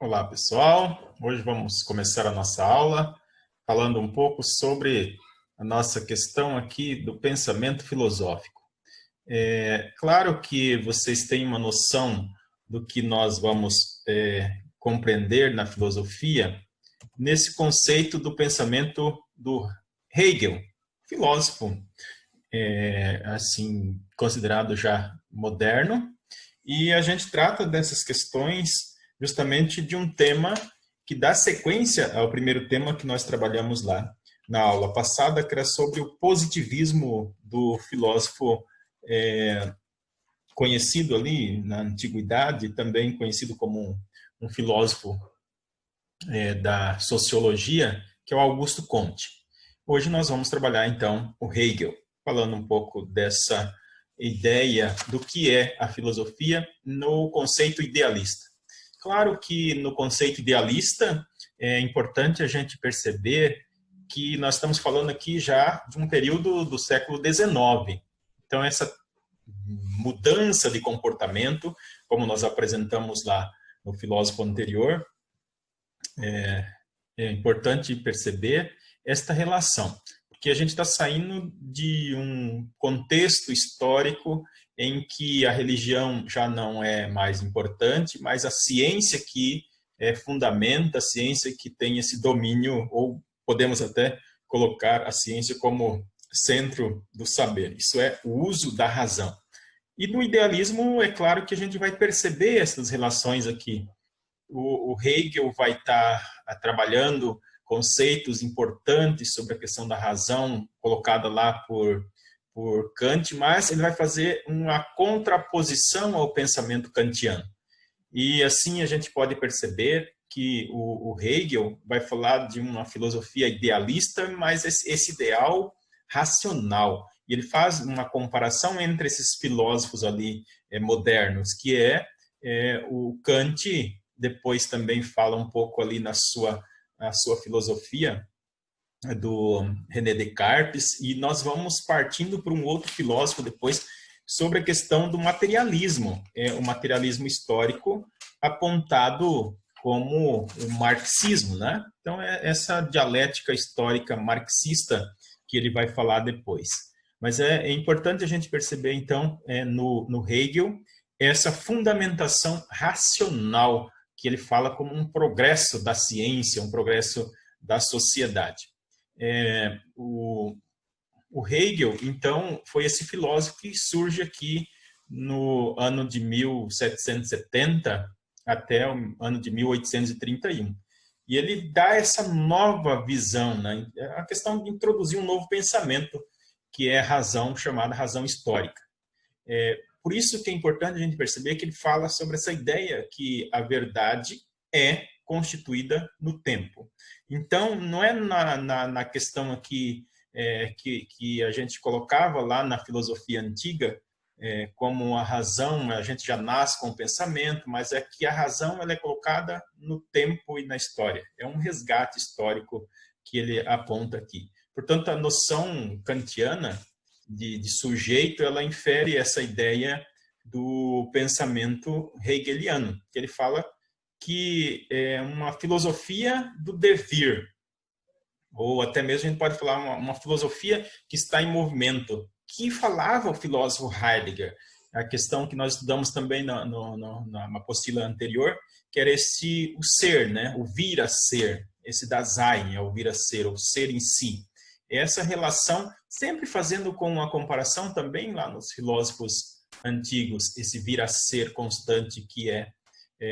Olá, pessoal. Hoje vamos começar a nossa aula falando um pouco sobre a nossa questão aqui do pensamento filosófico. É claro que vocês têm uma noção do que nós vamos compreender na filosofia nesse conceito do pensamento do Hegel, filósofo, assim, considerado já moderno. E a gente trata dessas questões justamente de um tema que dá sequência ao primeiro tema que nós trabalhamos lá na aula passada, que era sobre o positivismo do filósofo conhecido ali na antiguidade, também conhecido como um filósofo da sociologia, que é o Augusto Comte. Hoje nós vamos trabalhar, então, o Hegel, falando um pouco dessa ideia do que é a filosofia no conceito idealista. Claro que no conceito idealista é importante a gente perceber que nós estamos falando aqui já de um período do século XIX. Então, essa mudança de comportamento, como nós apresentamos lá no filósofo anterior, é importante perceber esta relação, porque a gente está saindo de um contexto histórico em que a religião já não é mais importante, mas a ciência que fundamenta, a ciência que tem esse domínio, ou podemos até colocar a ciência como centro do saber. Isso é o uso da razão. E no idealismo, é claro que a gente vai perceber essas relações aqui. O Hegel vai estar trabalhando conceitos importantes sobre a questão da razão, colocada lá por Kant, mas ele vai fazer uma contraposição ao pensamento kantiano. E assim a gente pode perceber que o Hegel vai falar de uma filosofia idealista, mas esse ideal racional. E ele faz uma comparação entre esses filósofos ali modernos, que o Kant. Depois também fala um pouco ali na sua filosofia do René Descartes, e nós vamos partindo para um outro filósofo depois sobre a questão do materialismo, o materialismo histórico apontado como o marxismo, né? Então é essa dialética histórica marxista que ele vai falar depois. Mas é importante a gente perceber então no Hegel essa fundamentação racional que ele fala como um progresso da ciência, um progresso da sociedade. O Hegel, então, foi esse filósofo que surge aqui no ano de 1770 até o ano de 1831. E ele dá essa nova visão, né? A questão de introduzir um novo pensamento, que é a razão, chamada razão histórica. Por isso que é importante a gente perceber que ele fala sobre essa ideia que a verdade é constituída no tempo. Então, não é na questão aqui que a gente colocava lá na filosofia antiga, como a razão, a gente já nasce com o pensamento, mas é que a razão ela é colocada no tempo e na história. É um resgate histórico que ele aponta aqui. Portanto, a noção kantiana de sujeito, ela infere essa ideia do pensamento hegeliano, que ele fala que é uma filosofia do devir, ou até mesmo a gente pode falar uma filosofia que está em movimento, que falava o filósofo Heidegger, a questão que nós estudamos também na apostila anterior, que era o ser, né? O vir a ser, esse Dasein, o vir a ser, o ser em si. Essa relação, sempre fazendo com uma comparação também lá nos filósofos antigos, esse vir a ser constante que é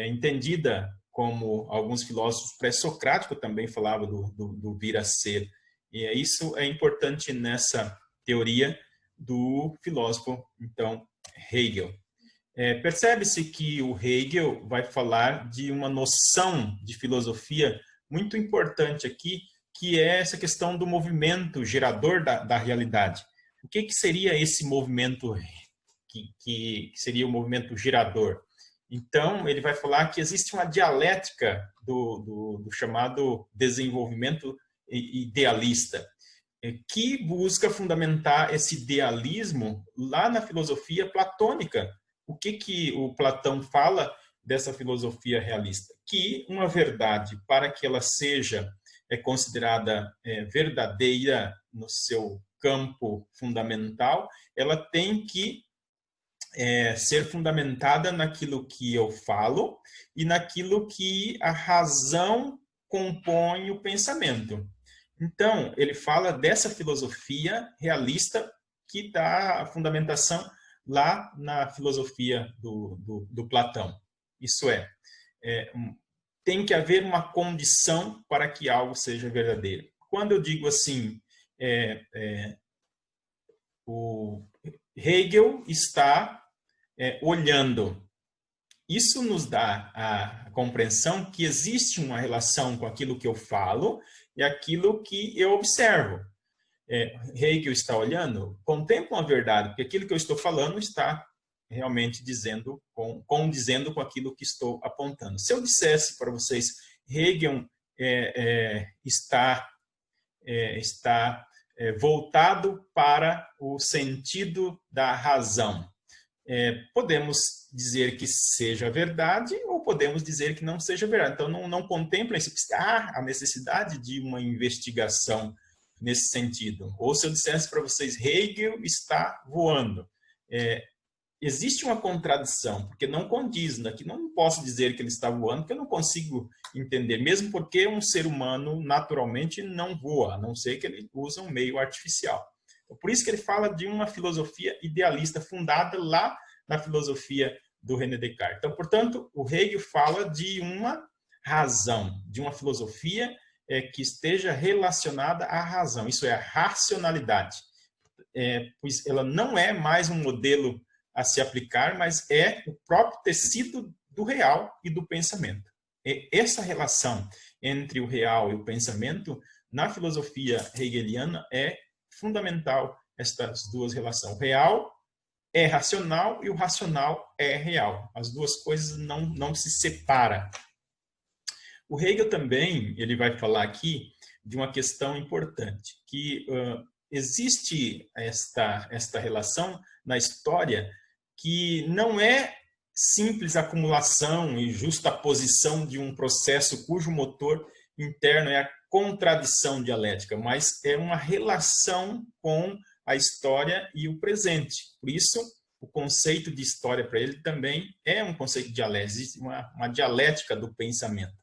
entendida como alguns filósofos pré-socráticos também falavam do vir a ser. E isso é importante nessa teoria do filósofo, então, Hegel. Percebe-se que o Hegel vai falar de uma noção de filosofia muito importante aqui, que é essa questão do movimento gerador da realidade. O que seria esse movimento que seria o movimento gerador? Então, ele vai falar que existe uma dialética do chamado desenvolvimento idealista, que busca fundamentar esse idealismo lá na filosofia platônica. O que o Platão fala dessa filosofia realista? Que uma verdade, para que ela seja considerada verdadeira no seu campo fundamental, ela tem que ser fundamentada naquilo que eu falo e naquilo que a razão compõe o pensamento. Então, ele fala dessa filosofia realista que dá a fundamentação lá na filosofia do Platão. Isso tem que haver uma condição para que algo seja verdadeiro. Quando eu digo assim, o Hegel está olhando, isso nos dá a compreensão que existe uma relação com aquilo que eu falo e aquilo que eu observo. Hegel está olhando, contempla a verdade, porque aquilo que eu estou falando está realmente condizendo com aquilo que estou apontando. Se eu dissesse para vocês, Hegel está voltado para o sentido da razão, podemos dizer que seja verdade ou podemos dizer que não seja verdade. Então, não contempla a necessidade de uma investigação nesse sentido. Ou se eu dissesse para vocês, Hegel está voando. Existe uma contradição, porque não condiz. Aqui não posso dizer que ele está voando, porque eu não consigo entender, mesmo porque um ser humano naturalmente não voa, a não ser que ele use um meio artificial. Por isso que ele fala de uma filosofia idealista fundada lá na filosofia do René Descartes. Então, portanto, o Hegel fala de uma razão, de uma filosofia que esteja relacionada à razão, isso é, a racionalidade. Pois ela não é mais um modelo a se aplicar, mas é o próprio tecido do real e do pensamento. Essa relação entre o real e o pensamento, na filosofia hegeliana, é fundamental, estas duas relações. O real é racional e o racional é real. As duas coisas não se separam. O Hegel também, ele vai falar aqui de uma questão importante, que existe esta relação na história que não é simples acumulação e justaposição de um processo cujo motor interno é a contradição dialética, mas é uma relação com a história e o presente. Por isso, o conceito de história para ele também é um conceito dialético, existe uma dialética do pensamento.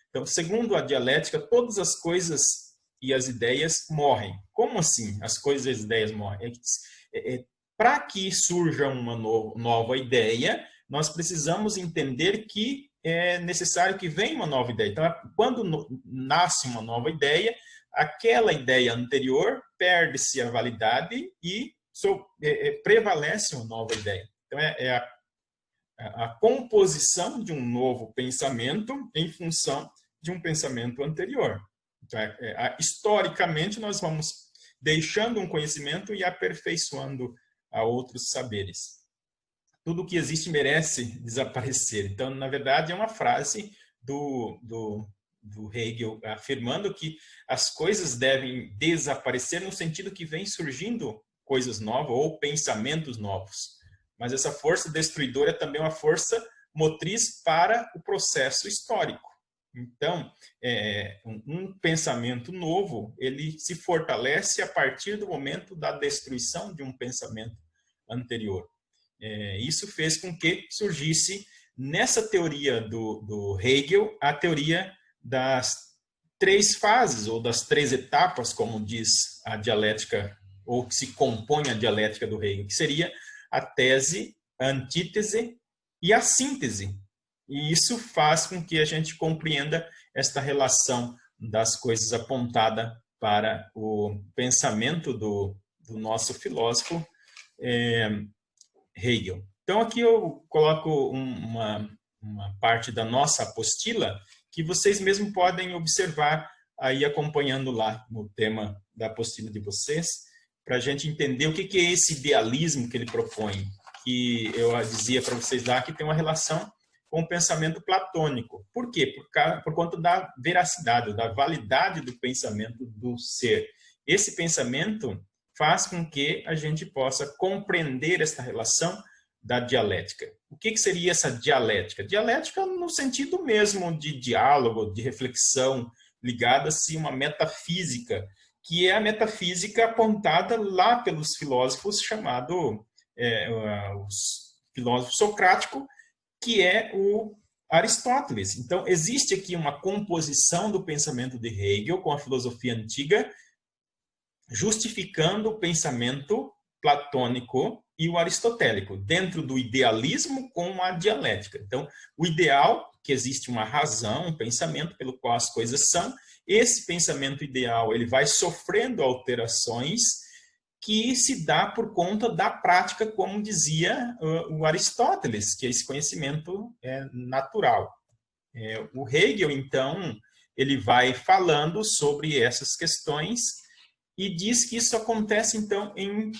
Então, segundo a dialética, todas as coisas e as ideias morrem. Como assim as coisas e as ideias morrem? Para que surja uma nova ideia, nós precisamos entender que é necessário que venha uma nova ideia. Então, quando nasce uma nova ideia, aquela ideia anterior perde-se a validade e prevalece uma nova ideia. Então, a composição de um novo pensamento em função de um pensamento anterior. Então, historicamente, nós vamos deixando um conhecimento e aperfeiçoando a outros saberes. Tudo que existe merece desaparecer. Então, na verdade, é uma frase do Hegel afirmando que as coisas devem desaparecer no sentido que vem surgindo coisas novas ou pensamentos novos. Mas essa força destruidora é também uma força motriz para o processo histórico. Então, um pensamento novo, ele se fortalece a partir do momento da destruição de um pensamento anterior. Isso fez com que surgisse, nessa teoria do Hegel, a teoria das três fases, ou das três etapas, como diz a dialética, ou que se compõe a dialética do Hegel, que seria a tese, a antítese e a síntese. E isso faz com que a gente compreenda esta relação das coisas apontada para o pensamento do nosso filósofo Hegel. Então, aqui eu coloco uma parte da nossa apostila que vocês mesmos podem observar aí acompanhando lá no tema da apostila de vocês, para a gente entender o que é esse idealismo que ele propõe, que eu dizia para vocês lá que tem uma relação com o pensamento platônico. Por quê? Por conta da veracidade, da validade do pensamento do ser. Esse pensamento faz com que a gente possa compreender esta relação da dialética. O que seria essa dialética? Dialética no sentido mesmo de diálogo, de reflexão, ligada-se a uma metafísica, que é a metafísica apontada lá pelos filósofos chamado os filósofos socrático, que é o Aristóteles. Então, existe aqui uma composição do pensamento de Hegel com a filosofia antiga, justificando o pensamento platônico e o aristotélico, dentro do idealismo com a dialética. Então, o ideal, que existe uma razão, um pensamento pelo qual as coisas são, esse pensamento ideal ele vai sofrendo alterações que se dá por conta da prática, como dizia o Aristóteles, que esse conhecimento é natural. O Hegel, então, ele vai falando sobre essas questões e diz que isso acontece, então, em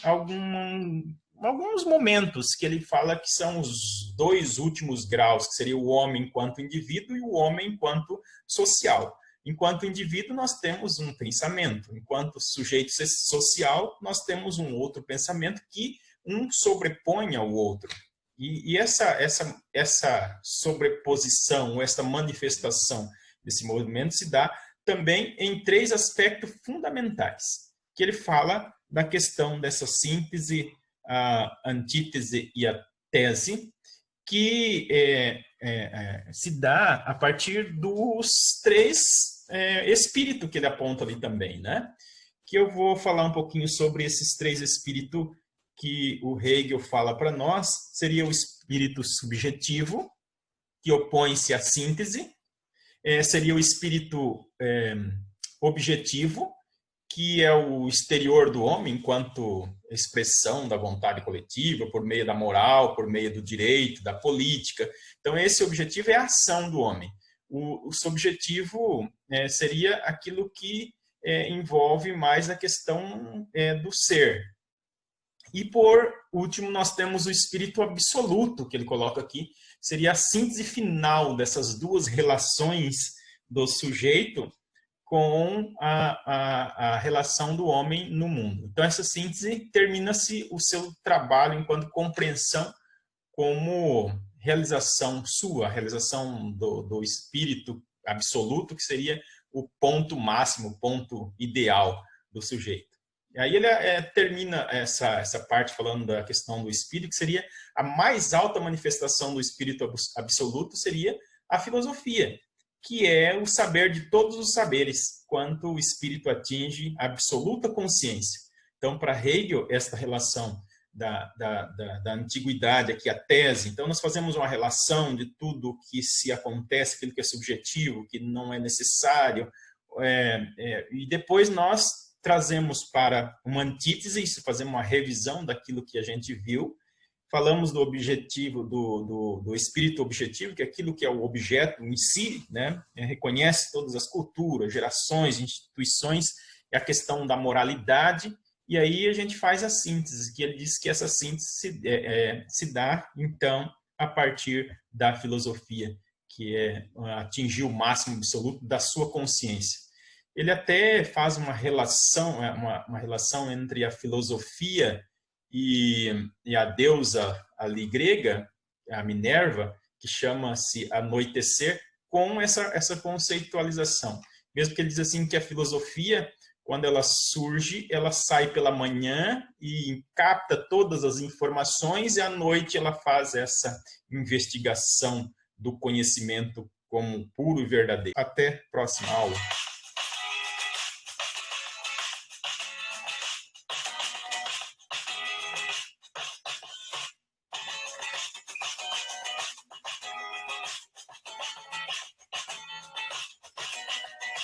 alguns momentos, que ele fala que são os dois últimos graus, que seria o homem enquanto indivíduo e o homem enquanto social. Enquanto indivíduo, nós temos um pensamento. Enquanto sujeito social, nós temos um outro pensamento que um sobrepõe ao outro. E essa sobreposição, essa manifestação desse movimento se dá também em três aspectos fundamentais, que ele fala da questão dessa síntese, a antítese e a tese, que se dá a partir dos três espíritos que ele aponta ali também, né? Que eu vou falar um pouquinho sobre esses três espíritos que o Hegel fala para nós. Seria o espírito subjetivo, que opõe-se à síntese, seria o espírito objetivo, que é o exterior do homem, enquanto expressão da vontade coletiva, por meio da moral, por meio do direito, da política. Então, esse objetivo é a ação do homem. O subjetivo seria aquilo que envolve mais a questão do ser. E, por último, nós temos o espírito absoluto, que ele coloca aqui, seria a síntese final dessas duas relações do sujeito com a relação do homem no mundo. Então, essa síntese termina-se o seu trabalho enquanto compreensão como realização sua, a realização do espírito absoluto, que seria o ponto máximo, o ponto ideal do sujeito. E aí ele termina essa parte falando da questão do espírito, que seria a mais alta manifestação do espírito absoluto, seria a filosofia, que é o saber de todos os saberes, quanto o espírito atinge a absoluta consciência. Então, para Hegel, esta relação da antiguidade, aqui a tese, então nós fazemos uma relação de tudo que se acontece, aquilo que é subjetivo, que não é necessário, e depois nós trazemos para uma antítese, fazemos uma revisão daquilo que a gente viu, falamos do objetivo, do espírito objetivo, que é aquilo que é o objeto em si, né? Reconhece todas as culturas, gerações, instituições, é a questão da moralidade, e aí a gente faz a síntese, que ele diz que essa síntese se dá, então, a partir da filosofia, que é atingir o máximo absoluto da sua consciência. Ele até faz uma relação entre a filosofia e a deusa ali grega, a Minerva, que chama-se anoitecer, com essa conceitualização. Mesmo que ele diz assim que a filosofia, quando ela surge, ela sai pela manhã e capta todas as informações, e à noite ela faz essa investigação do conhecimento como puro e verdadeiro. Até a próxima aula.